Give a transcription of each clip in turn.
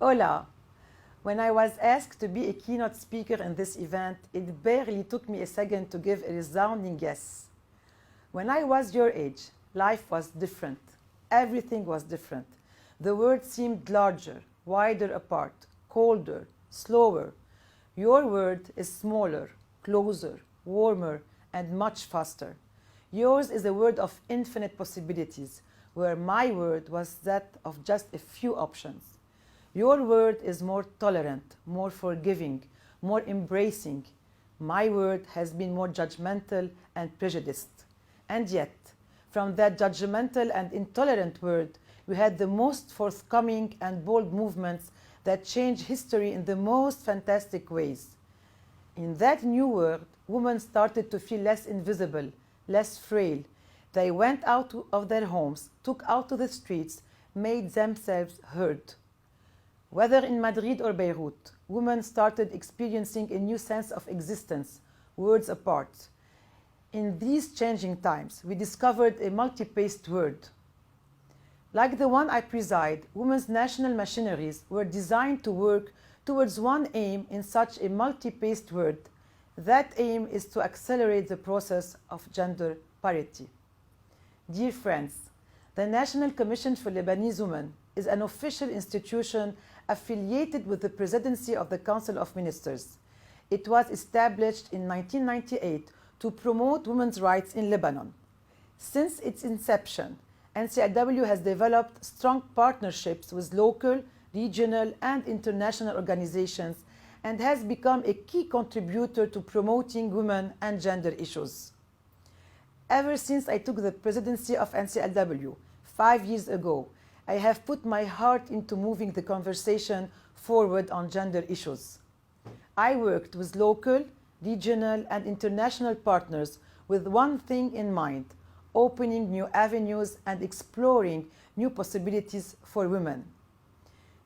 Hola! When I was asked to be a keynote speaker in this event, it barely took me a second to give a resounding yes. When I was your age, life was different. Everything was different. The world seemed larger, wider apart, colder, slower. Your world is smaller, closer, warmer, and much faster. Yours is a world of infinite possibilities, where my world was that of just a few options. Your world is more tolerant, more forgiving, more embracing. My world has been more judgmental and prejudiced. And yet, from that judgmental and intolerant world, we had the most forthcoming and bold movements that changed history in the most fantastic ways. In that new world, women started to feel less invisible, less frail. They went out of their homes, took out to the streets, made themselves heard. Whether in Madrid or Beirut, women started experiencing a new sense of existence, worlds apart. In these changing times, we discovered a multi-paced world. Like the one I preside, women's national machineries were designed to work towards one aim in such a multi-paced world. That aim is to accelerate the process of gender parity. Dear friends, the National Commission for Lebanese Women is an official institution affiliated with the Presidency of the Council of Ministers. It was established in 1998 to promote women's rights in Lebanon. Since its inception, NCLW has developed strong partnerships with local, regional, and international organizations and has become a key contributor to promoting women and gender issues. Ever since I took the presidency of NCLW 5 years ago, I have put my heart into moving the conversation forward on gender issues. I worked with local, regional, and international partners with one thing in mind: opening new avenues and exploring new possibilities for women.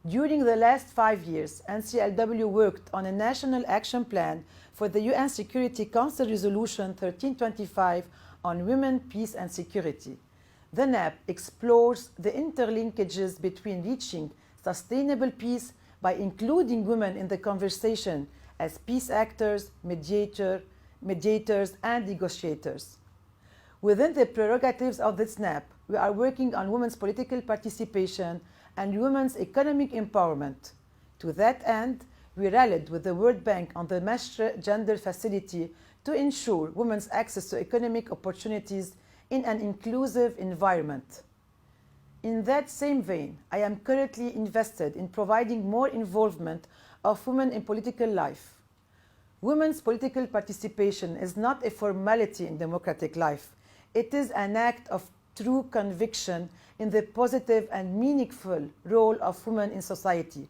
During the last 5 years, NCLW worked on a national action plan for the UN Security Council Resolution 1325 on women, peace, and security. The NAP explores the interlinkages between reaching sustainable peace by including women in the conversation as peace actors, mediators, and negotiators. Within the prerogatives of this NAP, we are working on women's political participation and women's economic empowerment. To that end, we rallied with the World Bank on the Mestre Gender Facility to ensure women's access to economic opportunities in an inclusive environment. In that same vein, I am currently invested in providing more involvement of women in political life. Women's political participation is not a formality in democratic life. It is an act of true conviction in the positive and meaningful role of women in society.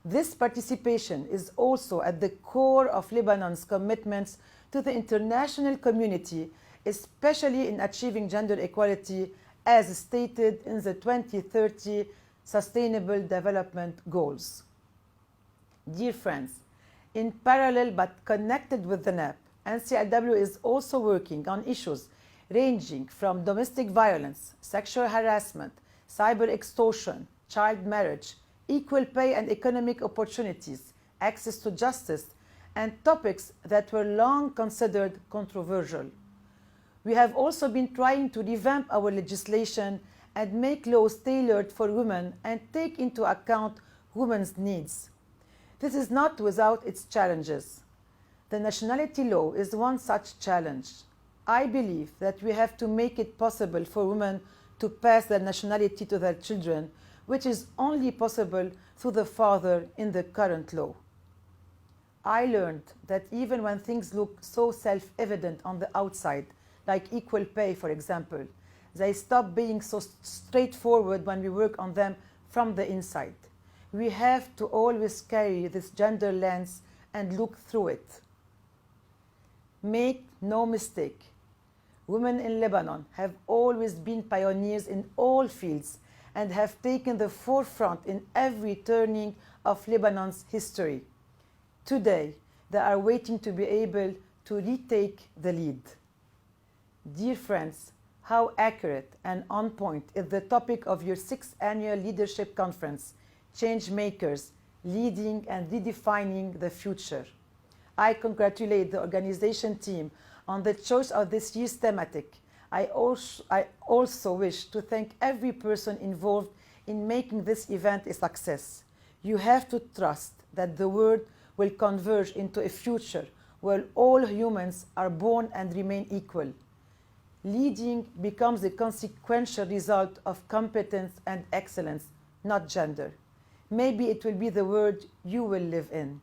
This participation is also at the core of Lebanon's commitments to the international community, especially in achieving gender equality as stated in the 2030 Sustainable Development Goals. Dear friends, in parallel but connected with the NAP, NCLW is also working on issues ranging from domestic violence, sexual harassment, cyber extortion, child marriage, equal pay and economic opportunities, access to justice, and topics that were long considered controversial. We have also been trying to revamp our legislation and make laws tailored for women and take into account women's needs. This is not without its challenges. The nationality law is one such challenge. I believe that we have to make it possible for women to pass their nationality to their children, which is only possible through the father in the current law. I learned that even when things look so self-evident on the outside, like equal pay, for example, they stop being so straightforward when we work on them from the inside. We have to always carry this gender lens and look through it. Make no mistake, women in Lebanon have always been pioneers in all fields and have taken the forefront in every turning of Lebanon's history. Today, they are waiting to be able to retake the lead. Dear friends, how accurate and on point is the topic of your 6th annual leadership conference, Change Makers, leading and redefining the future. I congratulate the organization team on the choice of this year's thematic. I also wish to thank every person involved in making this event a success. You have to trust that the world will converge into a future where all humans are born and remain equal. Leading becomes a consequential result of competence and excellence, not gender. Maybe it will be the world you will live in.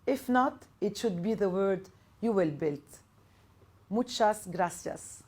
If not, it should be the world you will build. Muchas gracias.